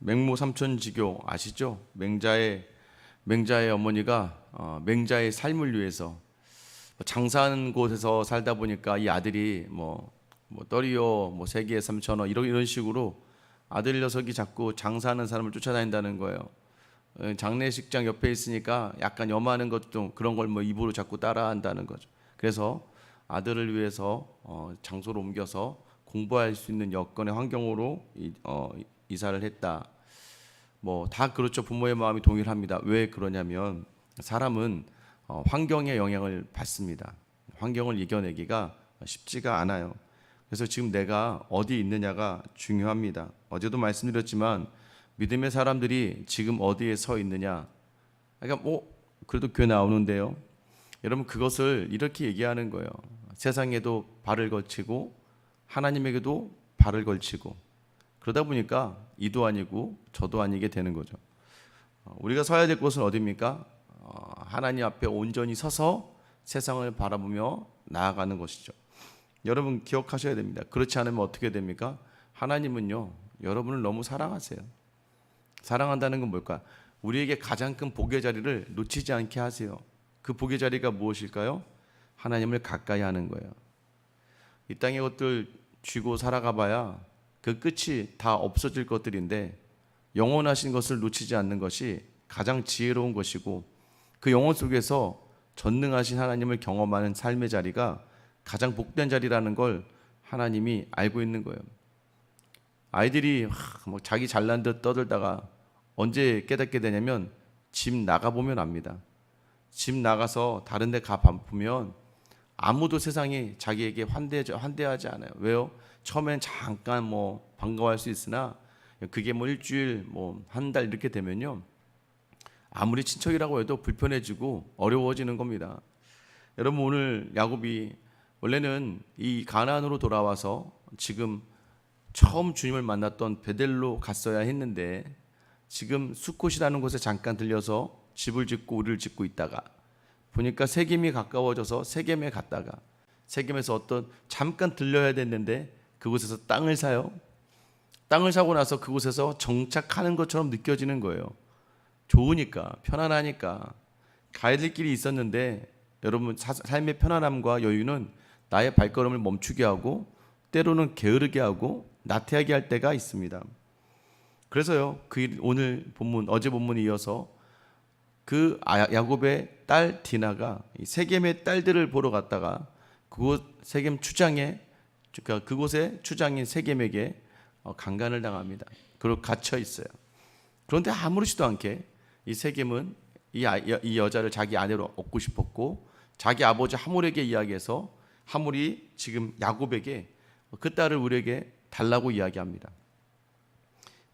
맹모 삼천지교 아시죠? 맹자의 어머니가 맹자의 삶을 위해서 장사하는 곳에서 살다 보니까 이 아들이 뭐 떨이요 세기에 3,000원 이런 식으로 아들 녀석이 자꾸 장사하는 사람을 쫓아다닌다는 거예요. 장례식장 옆에 있으니까 약간 염하는 것도 그런 걸 입으로 자꾸 따라한다는 거죠. 그래서 아들을 위해서 장소를 옮겨서 공부할 수 있는 여건의 환경으로 이사를 했다. 다 그렇죠. 부모의 마음이 동일합니다. 왜 그러냐면 사람은 환경의 영향을 받습니다. 환경을 이겨내기가 쉽지가 않아요. 그래서 지금 내가 어디 있느냐가 중요합니다. 어제도 말씀드렸지만 믿음의 사람들이 지금 어디에 서 있느냐. 그러니까 그래도 교회 나오는데요. 여러분 그것을 이렇게 얘기하는 거예요. 세상에도 발을 걸치고 하나님에게도 발을 걸치고 그러다 보니까 이도 아니고 저도 아니게 되는 거죠. 우리가 서야 될 곳은 어디입니까? 하나님 앞에 온전히 서서 세상을 바라보며 나아가는 것이죠. 여러분 기억하셔야 됩니다. 그렇지 않으면 어떻게 됩니까? 하나님은요 여러분을 너무 사랑하세요. 사랑한다는 건 뭘까? 우리에게 가장 큰 복의 자리를 놓치지 않게 하세요. 그 복의 자리가 무엇일까요? 하나님을 가까이 하는 거예요. 이 땅의 것들 쥐고 살아가 봐야 그 끝이 다 없어질 것들인데 영원하신 것을 놓치지 않는 것이 가장 지혜로운 것이고 그 영혼 속에서 전능하신 하나님을 경험하는 삶의 자리가 가장 복된 자리라는 걸 하나님이 알고 있는 거예요. 아이들이 자기 잘난 듯 떠들다가 언제 깨닫게 되냐면 집 나가보면 압니다. 집 나가서 다른 데 가보면 아무도 세상에 자기에게 환대하지 않아요. 왜요? 처음엔 잠깐 반가워할 수 있으나 그게 일주일 한 달 이렇게 되면요 아무리 친척이라고 해도 불편해지고 어려워지는 겁니다. 여러분 오늘 야곱이 원래는 이 가나안으로 돌아와서 지금 처음 주님을 만났던 베델로 갔어야 했는데 지금 수콧이라는 곳에 잠깐 들려서 집을 짓고 우리를 짓고 있다가 보니까 세겜이 가까워져서 세겜에 갔다가 세겜에서 잠깐 들려야 됐는데 그곳에서 땅을 사요. 땅을 사고 나서 그곳에서 정착하는 것처럼 느껴지는 거예요. 좋으니까 편안하니까 가야 될 길이 있었는데 여러분 삶의 편안함과 여유는 나의 발걸음을 멈추게 하고 때로는 게으르게 하고 나태하게 할 때가 있습니다. 그래서요 오늘 본문 어제 본문에 이어서 그 야곱의 딸 디나가 세겜의 딸들을 보러 갔다가 그곳 세겜 추장에 그곳의 추장인 세겜에게 강간을 당합니다. 그리고 갇혀 있어요. 그런데 아무렇지도 않게 이 세겜은 이 여자를 자기 아내로 얻고 싶었고 자기 아버지 하몰에게 이야기해서 하몰이 지금 야곱에게 그 딸을 우리에게 달라고 이야기합니다.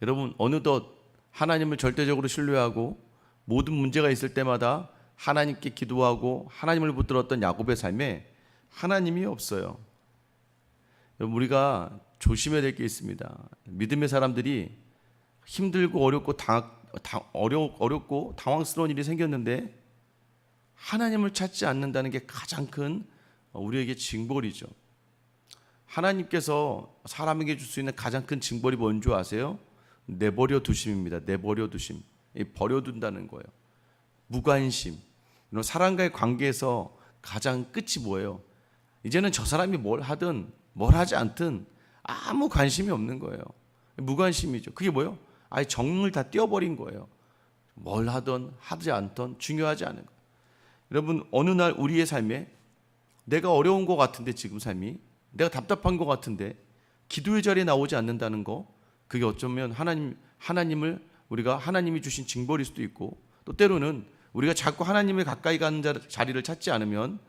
여러분 어느덧 하나님을 절대적으로 신뢰하고 모든 문제가 있을 때마다 하나님께 기도하고 하나님을 붙들었던 야곱의 삶에 하나님이 없어요. 여러분 우리가 조심해야 될 게 있습니다. 믿음의 사람들이 힘들고 어렵고 당황스러운 일이 생겼는데 하나님을 찾지 않는다는 게 가장 큰 우리에게 징벌이죠. 하나님께서 사람에게 줄 수 있는 가장 큰 징벌이 뭔지 아세요? 내버려 두심입니다. 내버려 두심. 버려둔다는 거예요. 무관심. 사람과의 관계에서 가장 끝이 뭐예요? 이제는 저 사람이 뭘 하든 뭘 하지 않든 아무 관심이 없는 거예요. 무관심이죠. 그게 뭐예요? 아예 정을 다 떼어버린 거예요. 뭘 하든 하지 않든 중요하지 않은 거예요. 여러분 어느 날 우리의 삶에 내가 어려운 것 같은데 지금 삶이 내가 답답한 것 같은데 기도의 자리에 나오지 않는다는 거 그게 어쩌면 하나님을 우리가 하나님이 주신 징벌일 수도 있고 또 때로는 우리가 자꾸 하나님을 가까이 가는 자리를 찾지 않으면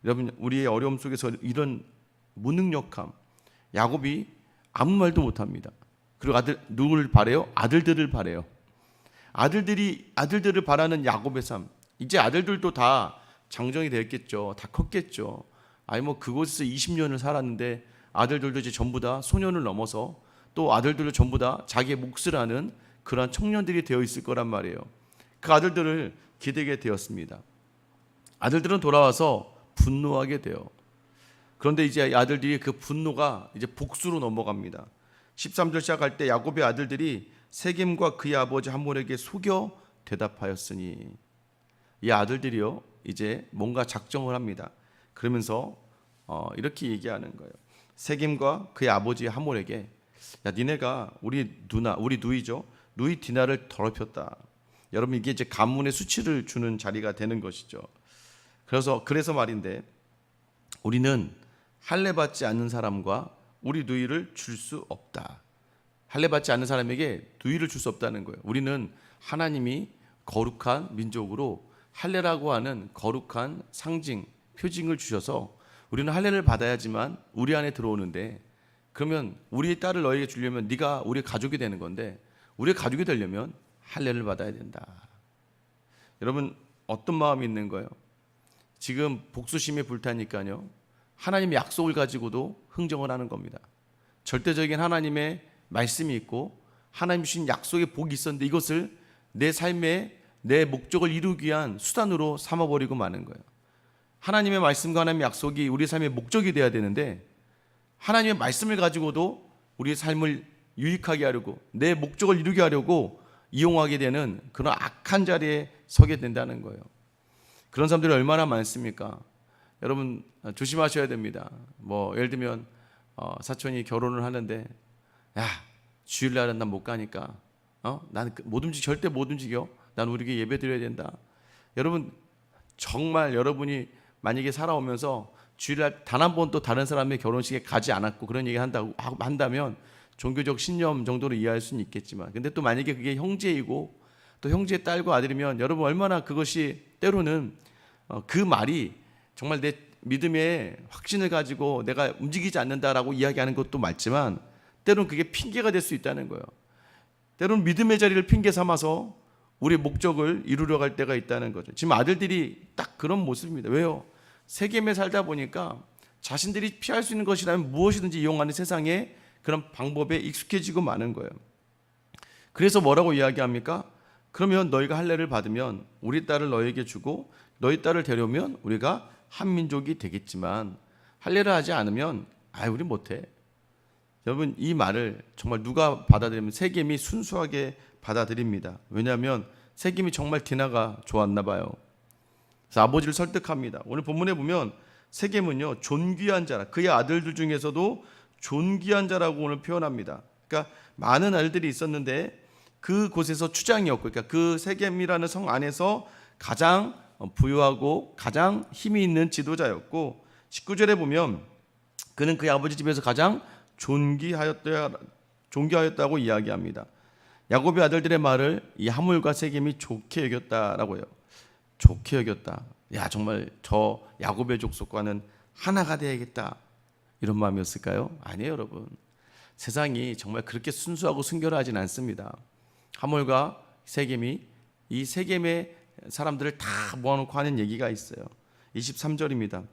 여러분 우리의 어려움 속에서 이런 무능력함 야곱이 아무 말도 못합니다. 그리고 누구를 바래요? 아들들을 바래요. 아들들을 바라는 야곱의 삶. 이제 아들들도 다 장정이 됐겠죠. 다 컸겠죠. 그곳에서 20년을 살았는데 아들들도 이제 전부 다 소년을 넘어서 또 아들들도 전부 다 자기의 몫을 하는 그러한 청년들이 되어 있을 거란 말이에요. 그 아들들을 기대게 되었습니다. 아들들은 돌아와서 분노하게 돼요. 그런데 이제 아들들이 그 분노가 이제 복수로 넘어갑니다. 13절 시작할 때 야곱의 아들들이 세겜과 그의 아버지 함몰에게 속여 대답하였으니. 이 아들들이요 이제 뭔가 작정을 합니다. 그러면서 이렇게 얘기하는 거예요. 세겜과 그의 아버지 함몰에게, 야 니네가 우리 누이죠, 누이 디나를 더럽혔다. 여러분 이게 이제 가문의 수치를 주는 자리가 되는 것이죠. 그래서 말인데, 우리는 할례 받지 않는 사람과 우리 누이를 줄 수 없다. 할례 받지 않는 사람에게 누이를 줄 수 없다는 거예요. 우리는 하나님이 거룩한 민족으로 할례라고 하는 거룩한 상징, 표징을 주셔서 우리는 할례를 받아야지만 우리 안에 들어오는데, 그러면 우리의 딸을 너에게 주려면 네가 우리의 가족이 되는 건데, 우리의 가족이 되려면 할례를 받아야 된다. 여러분 어떤 마음이 있는 거예요? 지금 복수심에 불타니까요, 하나님의 약속을 가지고도 흥정을 하는 겁니다. 절대적인 하나님의 말씀이 있고 하나님 주신 약속의 복이 있었는데 이것을 내 삶의 내 목적을 이루기 위한 수단으로 삼아버리고 마는 거예요. 하나님의 말씀과 하나님의 약속이 우리 삶의 목적이 되어야 되는데, 하나님의 말씀을 가지고도 우리의 삶을 유익하게 하려고, 내 목적을 이루게 하려고 이용하게 되는 그런 악한 자리에 서게 된다는 거예요. 그런 사람들이 얼마나 많습니까? 여러분 조심하셔야 됩니다. 예를 들면 사촌이 결혼을 하는데, 야 주일날은 난 못 가니까 나는 못 움직여, 절대 못 움직여. 난 우리 교회 예배 드려야 된다. 여러분 정말 여러분이 만약에 살아오면서 주일날 단 한 번도 다른 사람의 결혼식에 가지 않았고 그런 얘기 한다면 종교적 신념 정도로 이해할 수는 있겠지만, 근데 또 만약에 그게 형제이고 또 형제의 딸과 아들이면 여러분 얼마나 그것이 때로는 그 말이 정말 내 믿음의 확신을 가지고 내가 움직이지 않는다라고 이야기하는 것도 맞지만, 때로는 그게 핑계가 될 수 있다는 거예요. 때로는 믿음의 자리를 핑계 삼아서 우리의 목적을 이루려 갈 때가 있다는 거죠. 지금 아들들이 딱 그런 모습입니다. 왜요? 세겜에 살다 보니까 자신들이 피할 수 있는 것이라면 무엇이든지 이용하는 세상의 그런 방법에 익숙해지고 마는 거예요. 그래서 뭐라고 이야기합니까? 그러면 너희가 할례를 받으면 우리 딸을 너희에게 주고 너희 딸을 데려오면 우리가 한 민족이 되겠지만, 할례를 하지 않으면 우리 못해. 여러분 이 말을 정말 누가 받아들이면 세겜이 순수하게 받아들입니다. 왜냐하면 세겜이 정말 디나가 좋았나 봐요. 그래서 아버지를 설득합니다. 오늘 본문에 보면 세겜은요 존귀한 자라, 그의 아들들 중에서도 존귀한 자라고 오늘 표현합니다. 그러니까 많은 아들들이 있었는데 그곳에서 추장이었고, 그러니까 그 세겜이라는 성 안에서 가장 부유하고 가장 힘이 있는 지도자였고, 19절에 보면 그는 그의 아버지 집에서 가장 존귀하였다고 이야기합니다. 야곱의 아들들의 말을 이 하물과 세겜이 좋게 여겼다라고 해요. 좋게 여겼다. 야 정말 저 야곱의 족속과는 하나가 되어야겠다, 이런 마음이었을까요? 아니에요 여러분. 세상이 정말 그렇게 순수하고 순결하진 않습니다. 하몰과 세겜이 이 세겜의 사람들을 다 모아놓고 하는 얘기가 있어요. 23절입니다.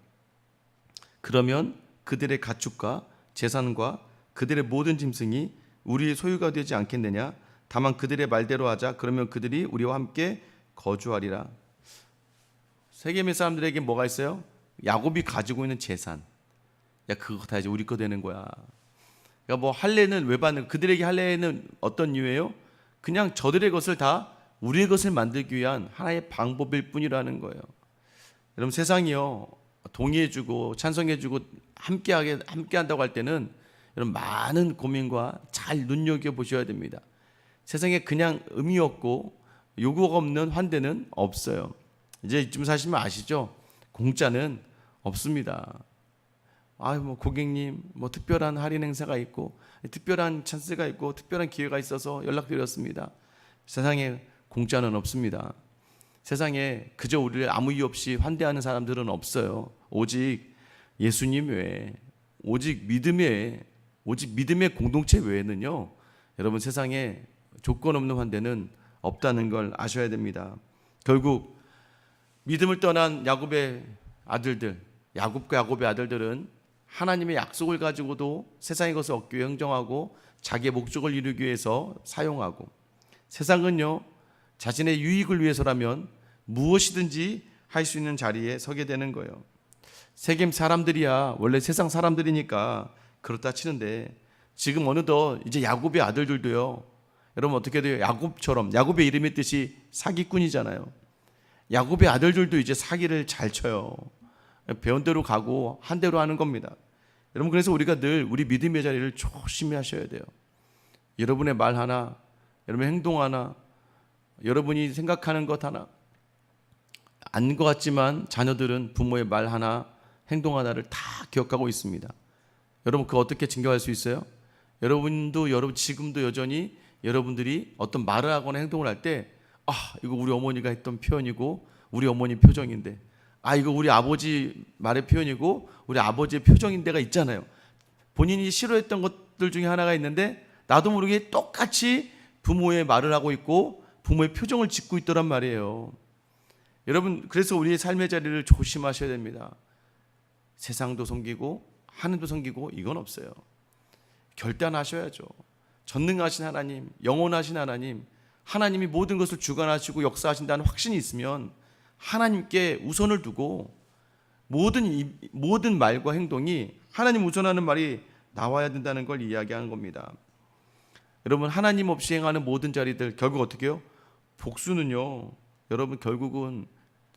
그러면 그들의 가축과 재산과 그들의 모든 짐승이 우리의 소유가 되지 않겠느냐? 다만 그들의 말대로 하자. 그러면 그들이 우리와 함께 거주하리라. 세겜의 사람들에게 뭐가 있어요? 야곱이 가지고 있는 재산. 야 그거 다 이제 우리 거 되는 거야. 그러니까 할례는 왜 받는? 그들에게 할례는 어떤 이유예요? 그냥 저들의 것을 다 우리의 것을 만들기 위한 하나의 방법일 뿐이라는 거예요. 여러분 세상이요 동의해주고 찬성해주고 함께한다고 할 때는 여러분 많은 고민과 잘 눈여겨 보셔야 됩니다. 세상에 그냥 의미 없고 요구가 없는 환대는 없어요. 이제 이쯤 사시면 아시죠? 공짜는 없습니다. 고객님 특별한 할인 행사가 있고 특별한 찬스가 있고 특별한 기회가 있어서 연락드렸습니다. 세상에 공짜는 없습니다. 세상에 그저 우리를 아무 이유 없이 환대하는 사람들은 없어요. 오직 예수님 외에, 오직 믿음의 공동체 외에는요 여러분 세상에 조건 없는 환대는 없다는 걸 아셔야 됩니다. 결국 믿음을 떠난 야곱의 아들들, 야곱과 야곱의 아들들은 하나님의 약속을 가지고도 세상의 것을 얻기 위해 행정하고 자기의 목적을 이루기 위해서 사용하고, 세상은요 자신의 유익을 위해서라면 무엇이든지 할 수 있는 자리에 서게 되는 거예요. 세겜 사람들이야 원래 세상 사람들이니까 그렇다 치는데, 지금 어느덧 이제 야곱의 아들들도요 여러분 어떻게 돼요? 야곱처럼, 야곱의 이름의 뜻이 사기꾼이잖아요. 야곱의 아들들도 이제 사기를 잘 쳐요. 배운 대로 가고 한 대로 하는 겁니다. 여러분, 그래서 우리가 늘 우리 믿음의 자리를 조심히 하셔야 돼요. 여러분의 말 하나, 여러분의 행동 하나, 여러분이 생각하는 것 하나, 아닌 것 같지만 자녀들은 부모의 말 하나, 행동 하나를 다 기억하고 있습니다. 여러분, 그거 어떻게 증명할 수 있어요? 여러분도 지금도 여전히 여러분들이 어떤 말을 하거나 행동을 할 때, 이거 우리 어머니가 했던 표현이고 우리 어머니 표정인데, 이거 우리 아버지 말의 표현이고 우리 아버지의 표정인 데가 있잖아요. 본인이 싫어했던 것들 중에 하나가 있는데 나도 모르게 똑같이 부모의 말을 하고 있고 부모의 표정을 짓고 있더란 말이에요. 여러분, 그래서 우리의 삶의 자리를 조심하셔야 됩니다. 세상도 섬기고 하나님도 섬기고 이건 없어요. 결단하셔야죠. 전능하신 하나님, 영원하신 하나님, 하나님이 모든 것을 주관하시고 역사하신다는 확신이 있으면 하나님께 우선을 두고 모든 말과 행동이 하나님 우선하는 말이 나와야 된다는 걸 이야기하는 겁니다. 여러분, 하나님 없이 행하는 모든 자리들 결국 어떻게 해요? 복수는요, 여러분 결국은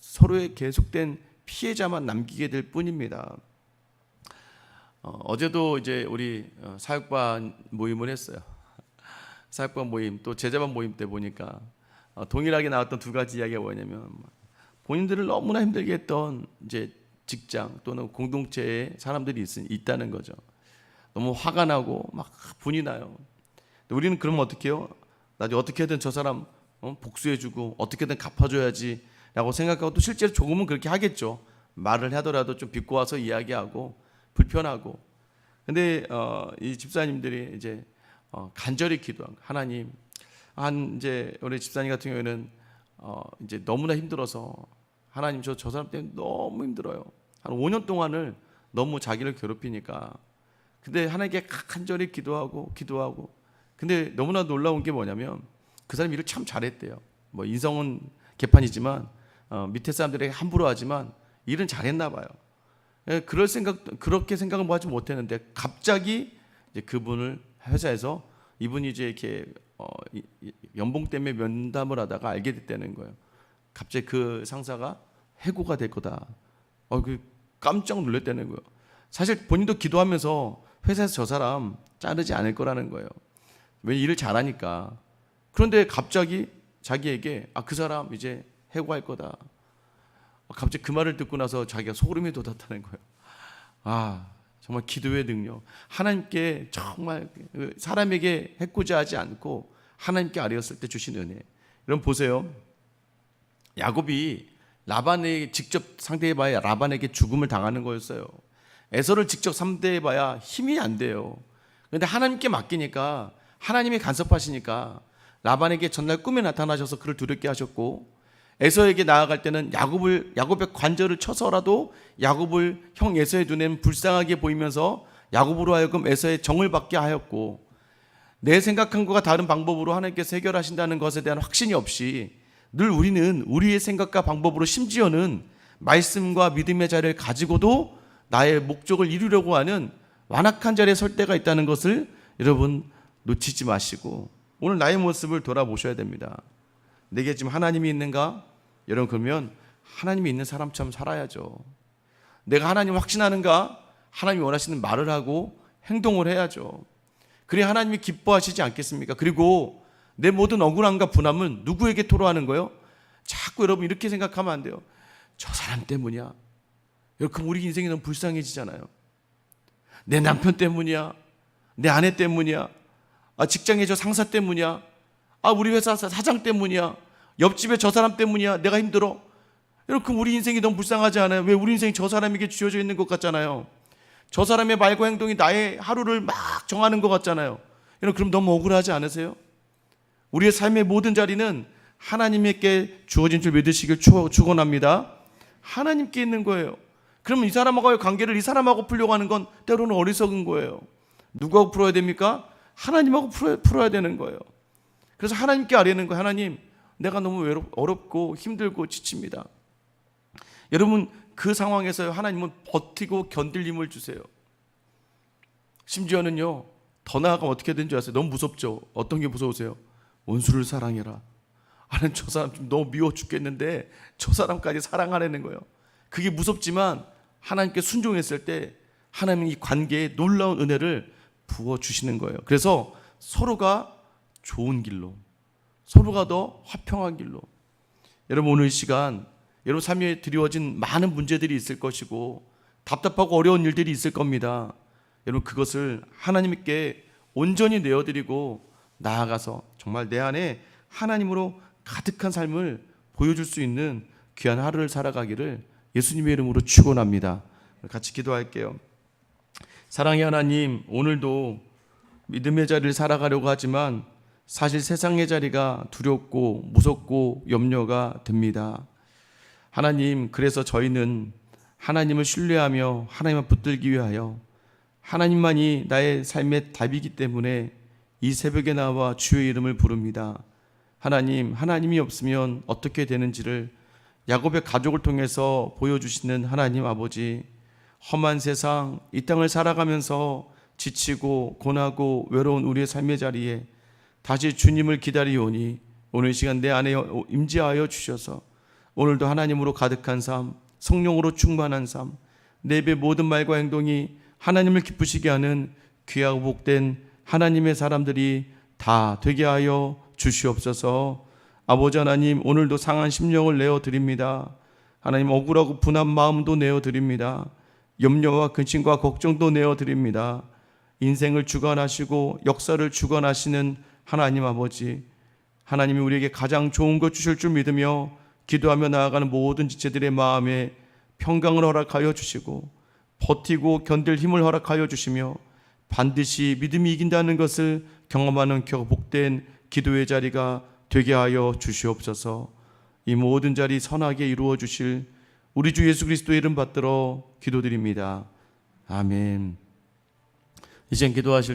서로의 계속된 피해자만 남기게 될 뿐입니다. 어제도 이제 우리 사역반 모임을 했어요. 사역반 모임, 또 제자반 모임 때 보니까 동일하게 나왔던 두 가지 이야기가 뭐냐면, 본인들을 너무나 힘들게 했던 이제 직장 또는 공동체에 사람들이 있다는 거죠. 너무 화가 나고 막 분이 나요. 우리는 그러면 어떻게 해요? 나중에 어떻게든 저 사람 복수해주고 어떻게든 갚아줘야지 라고 생각하고, 또 실제로 조금은 그렇게 하겠죠. 말을 하더라도 좀 비꼬아서 이야기하고 불편하고. 근데 이 집사님들이 이제 간절히 기도한, 하나님, 이제 우리 집사님 같은 경우에는 이제 너무나 힘들어서, 하나님 저 사람 때문에 너무 힘들어요. 한 5년 동안을 너무 자기를 괴롭히니까. 근데 하나님께 간절히 기도하고. 근데 너무나 놀라운 게 뭐냐면, 그 사람이 일을 참 잘했대요. 뭐 인성은 개판이지만 밑에 사람들에게 함부로 하지만 일은 잘했나 봐요. 그렇게 생각을 뭐 하지 못했는데, 갑자기 이제 그분을 회사에서 이분이 이제 이렇게 연봉 때문에 면담을 하다가 알게 됐다는 거예요. 갑자기 그 상사가 해고가 될 거다. 깜짝 놀랐다는 거예요. 사실 본인도 기도하면서 회사에서 저 사람 자르지 않을 거라는 거예요. 왜? 일을 잘하니까. 그런데 갑자기 자기에게 그 사람 이제 해고할 거다. 갑자기 그 말을 듣고 나서 자기가 소름이 돋았다는 거예요. 정말 기도의 능력. 하나님께 정말 사람에게 해코자 하지 않고 하나님께 아뢰었을 때 주신 은혜. 여러분 보세요. 야곱이 라반에 직접 상대해봐야 라반에게 죽음을 당하는 거였어요. 에서를 직접 상대해봐야 힘이 안 돼요. 그런데 하나님께 맡기니까, 하나님이 간섭하시니까 라반에게 전날 꿈에 나타나셔서 그를 두렵게 하셨고, 에서에게 나아갈 때는 야곱의 관절을 쳐서라도 야곱을 형 에서의 눈에는 불쌍하게 보이면서 야곱으로 하여금 에서의 정을 받게 하였고, 내 생각한 것과 다른 방법으로 하나님께서 해결하신다는 것에 대한 확신이 없이 늘 우리는 우리의 생각과 방법으로, 심지어는 말씀과 믿음의 자리를 가지고도 나의 목적을 이루려고 하는 완악한 자리에 설 때가 있다는 것을 여러분 놓치지 마시고 오늘 나의 모습을 돌아보셔야 됩니다. 내게 지금 하나님이 있는가? 여러분, 그러면 하나님이 있는 사람처럼 살아야죠. 내가 하나님 확신하는가? 하나님이 원하시는 말을 하고 행동을 해야죠. 그래야 하나님이 기뻐하시지 않겠습니까? 그리고 내 모든 억울함과 분함은 누구에게 토로하는 거예요? 자꾸 여러분 이렇게 생각하면 안 돼요. 저 사람 때문이야. 여러분, 우리 인생이 너무 불쌍해지잖아요. 내 남편 때문이야. 내 아내 때문이야. 직장의 저 상사 때문이야. 우리 회사 사장 때문이야. 옆집에 저 사람 때문이야. 내가 힘들어. 여러분, 그럼 우리 인생이 너무 불쌍하지 않아요? 왜? 우리 인생이 저 사람에게 주어져 있는 것 같잖아요. 저 사람의 말과 행동이 나의 하루를 막 정하는 것 같잖아요. 여러분, 그럼 너무 억울하지 않으세요? 우리의 삶의 모든 자리는 하나님께 주어진 줄 믿으시길 축원합니다. 하나님께 있는 거예요. 그러면 이 사람하고의 관계를 이 사람하고 풀려고 하는 건 때로는 어리석은 거예요. 누구하고 풀어야 됩니까? 하나님하고 풀어야 되는 거예요. 그래서 하나님께 아뢰는 거예요. 하나님, 내가 너무 어렵고 힘들고 지칩니다. 여러분, 그 상황에서 하나님은 버티고 견딜 힘을 주세요. 심지어는요, 더 나아가면 어떻게 되는 줄 아세요? 너무 무섭죠? 어떤 게 무서우세요? 원수를 사랑해라. 아는 저 사람 좀 너무 미워 죽겠는데 저 사람까지 사랑하라는 거예요. 그게 무섭지만 하나님께 순종했을 때 하나님이 이 관계에 놀라운 은혜를 부어주시는 거예요. 그래서 서로가 좋은 길로, 서로가 더 화평한 길로. 여러분, 오늘 이 시간 여러분 삶에 드리워진 많은 문제들이 있을 것이고 답답하고 어려운 일들이 있을 겁니다. 여러분, 그것을 하나님께 온전히 내어드리고 나아가서 정말 내 안에 하나님으로 가득한 삶을 보여줄 수 있는 귀한 하루를 살아가기를 예수님의 이름으로 축원합니다. 같이 기도할게요. 사랑의 하나님, 오늘도 믿음의 자리를 살아가려고 하지만 사실 세상의 자리가 두렵고 무섭고 염려가 됩니다. 하나님, 그래서 저희는 하나님을 신뢰하며 하나님을 붙들기 위하여 하나님만이 나의 삶의 답이기 때문에 이 새벽에 나와 주의 이름을 부릅니다. 하나님, 하나님이 없으면 어떻게 되는지를 야곱의 가족을 통해서 보여주시는 하나님 아버지, 험한 세상 이 땅을 살아가면서 지치고 고나고 외로운 우리의 삶의 자리에 다시 주님을 기다리오니 오늘 시간 내 안에 임재하여 주셔서 오늘도 하나님으로 가득한 삶, 성령으로 충만한 삶, 내 입의 모든 말과 행동이 하나님을 기쁘시게 하는 귀하고 복된 하나님의 사람들이 다 되게 하여 주시옵소서. 아버지 하나님, 오늘도 상한 심령을 내어드립니다. 하나님, 억울하고 분한 마음도 내어드립니다. 염려와 근심과 걱정도 내어드립니다. 인생을 주관하시고 역사를 주관하시는 하나님 아버지, 하나님이 우리에게 가장 좋은 것 주실 줄 믿으며 기도하며 나아가는 모든 지체들의 마음에 평강을 허락하여 주시고 버티고 견딜 힘을 허락하여 주시며 반드시 믿음이 이긴다는 것을 경험하는 복된 기도의 자리가 되게 하여 주시옵소서. 이 모든 자리 선하게 이루어 주실 우리 주 예수 그리스도의 이름 받들어 기도드립니다. 아멘. 이젠 기도하실